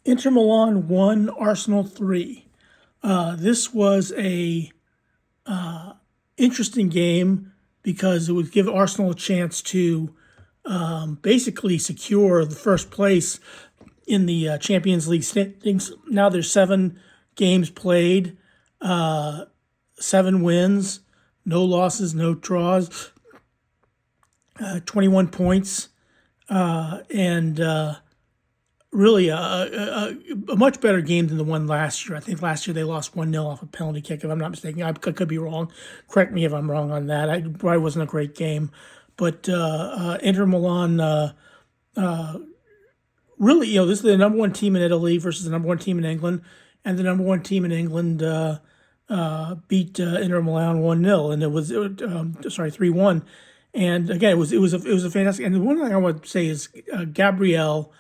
Inter Milan 1, Arsenal 3. This was a interesting game because it would give Arsenal a chance to basically secure the first place in the Champions League standings. Now there's 7 games played, 7 wins, no losses, no draws, 21 points, and really a much better game than the one last year. I think last year they lost 1-0 off a penalty kick, if I'm not mistaken. I could be wrong. Correct me if I'm wrong on that. It probably wasn't a great game. But Inter Milan, really, this is the number one team in Italy versus the number one team in England. And the number one team in England beat Inter Milan 1-0, and it was 3-1. And again, it was a fantastic. And the one thing I want to say is Gabriel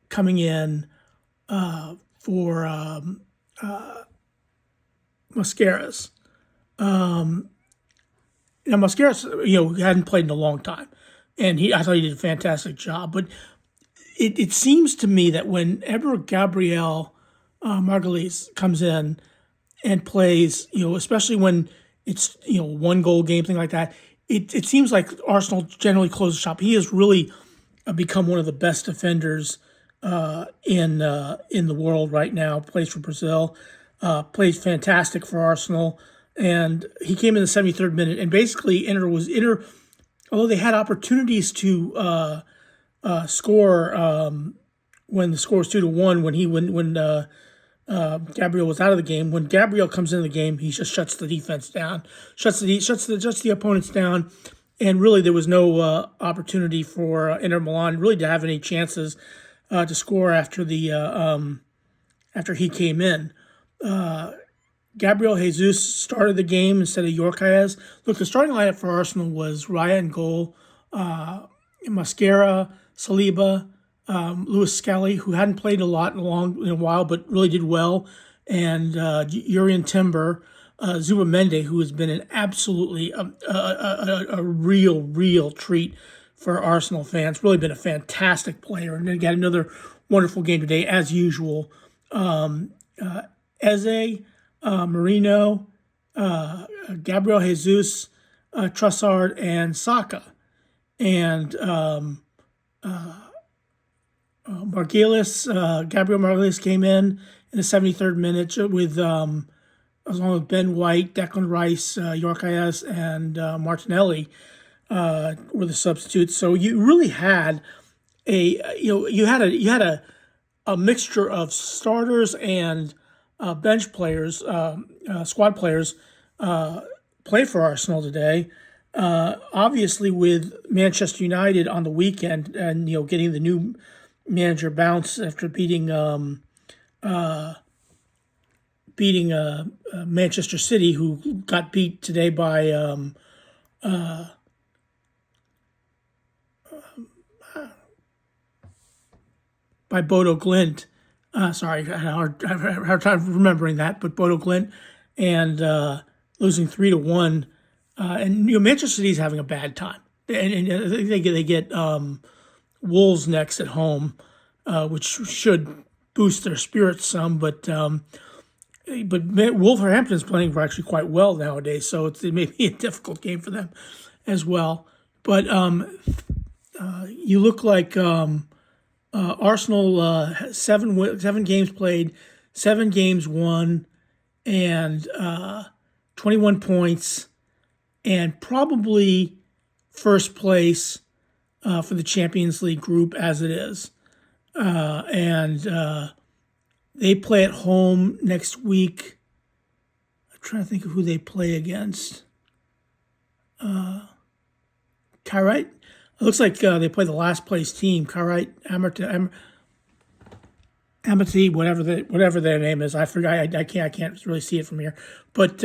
coming in for Mascaras. Now Mascaras, hadn't played in a long time, and I thought he did a fantastic job. But it seems to me that whenever Gabriel Margulies comes in and plays, especially when it's 1 goal game, thing like that, it seems like Arsenal generally closes shop. He has really become one of the best defenders in the world right now. Plays for Brazil, plays fantastic for Arsenal, and he came in the 73rd minute. And basically, Inter, although they had opportunities to score when the score was 2-1, when Gabriel was out of the game. When Gabriel comes into the game, he just shuts the defense down, shuts the opponents down, and really there was no opportunity for Inter Milan really to have any chances to score after he came in. Gabriel Jesus started the game instead of Yorkaez. Look, the starting lineup for Arsenal was Raya in goal, Mascara, Saliba, Lewis Skelly, who hadn't played a lot in a while, but really did well, and Urian Timber, Zubamendi, who has been an absolutely a real treat for Arsenal fans. Really been a fantastic player, and they got another wonderful game today as usual. Eze, Marino, Gabriel Jesus, Trossard, and Saka, and Gabriel Margulies came in the 73rd minute with along with Ben White, Declan Rice, Yorkaez, and Martinelli were the substitutes. So you really had you had a mixture of starters and bench players, squad players play for Arsenal today. Obviously, with Manchester United on the weekend, and getting the new manager bounce after beating Manchester City, who got beat today by Bodo Glint. Sorry, I had a hard time remembering that, but Bodo Glint, and losing 3-1. And Manchester City's having a bad time, and I think they get Wolves next at home, which should boost their spirits some. But Wolverhampton's playing actually quite well nowadays, so it may be a difficult game for them as well. But you look like Arsenal, 7 games played, 7 games won, and 21 points, and probably first place for the Champions League group as it is. And they play at home next week. I'm trying to think of who they play against. Kairat. It looks like they play the last place team, Kairat Amity, whatever their name is. I forgot. I can't really see it from here. But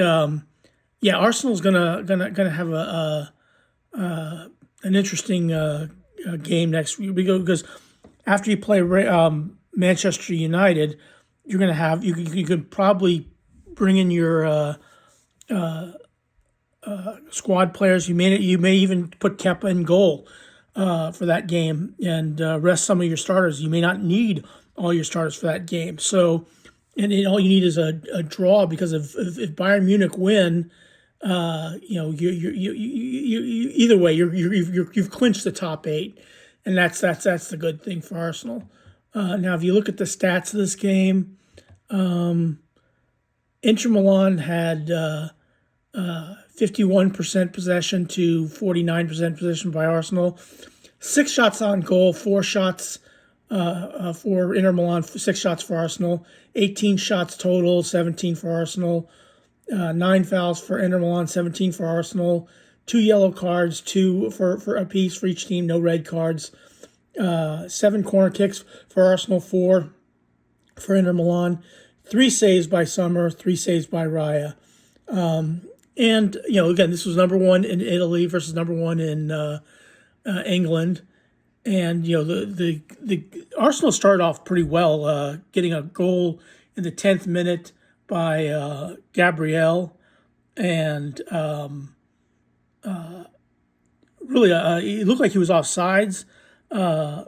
yeah, Arsenal's gonna have an interesting game next week because after you play Manchester United, you're gonna have you could probably bring in your squad players. You may even put Kepa in goal for that game and rest some of your starters. You may not need all your starters for that game. So, and all you need is a draw, because if Bayern Munich win, you either way you've clinched the top 8, and that's the good thing for Arsenal. Now, if you look at the stats of this game, Inter Milan had 51% possession to 49% possession by Arsenal. 6 shots on goal, 4 shots for Inter Milan, 6 shots for Arsenal. 18 shots total, 17 for Arsenal. 9 fouls for Inter Milan, 17 for Arsenal. 2 yellow cards, 2 for a piece for each team, no red cards. 7 corner kicks for Arsenal, 4 for Inter Milan. 3 saves by Sommer, 3 saves by Raya. And, again, this was number 1 in Italy versus number 1 in England. And, the Arsenal started off pretty well, getting a goal in the 10th minute by Gabriel. And really, it looked like he was offsides. But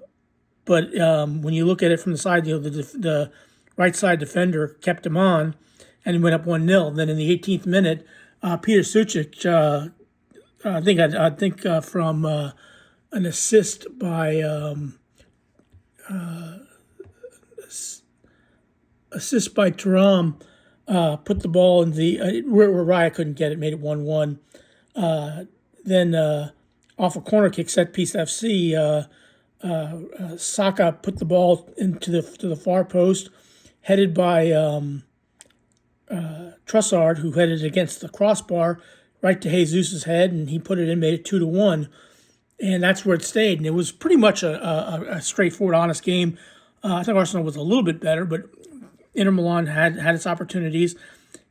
when you look at it from the side, the right side defender kept him on, and he went up 1-0. Then in the 18th minute, Peter Sucic, I think from an assist by Thuram, put the ball in the where Raya couldn't get it, made it 1-1. Then off a corner kick, set piece FC, Saka put the ball into the far post, headed by Trossard, who headed against the crossbar right to Jesus' head, and he put it in, made it 2-1, and that's where it stayed. And it was pretty much a straightforward, honest game. I think Arsenal was a little bit better, but Inter Milan had its opportunities,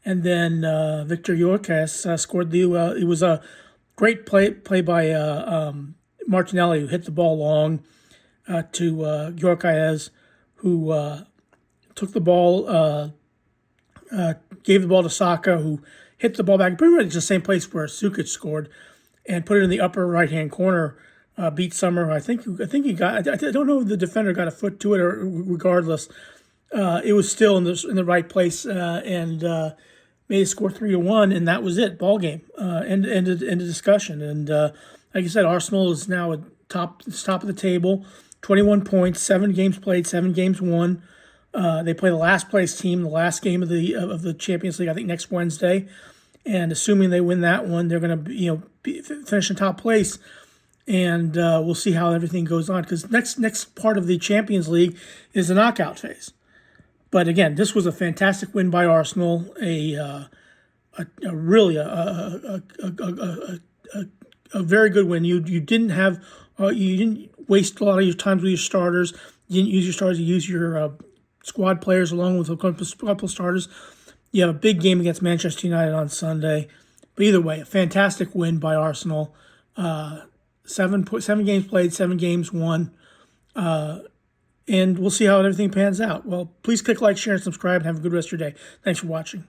and then Victor Gyökeres scored the. It was a great play by Martinelli, who hit the ball long to Gyökeres, who took the ball, gave the ball to Saka, who hit the ball back pretty much the same place where Sukic scored, and put it in the upper right-hand corner. Beat Sommer. I think he got. I don't know if the defender got a foot to it, or regardless, it was still in the right place, and made it score 3-1, and that was it. Ball game. End of discussion. And like I said, Arsenal is now at top of the table, 21 points, 7 games played, 7 games won. They play the last place team, the last game of the Champions League, I think next Wednesday, and assuming they win that one, they're going to finish in top place. And we'll see how everything goes on, because next part of the Champions League is the knockout phase. But again, this was a fantastic win by Arsenal, a very good win. You didn't waste a lot of your time with your starters. You didn't use your starters. You used your squad players along with a couple starters. You have a big game against Manchester United on Sunday. But either way, a fantastic win by Arsenal. 7 games played, 7 games won. And we'll see how everything pans out. Well, please click like, share, and subscribe, and have a good rest of your day. Thanks for watching.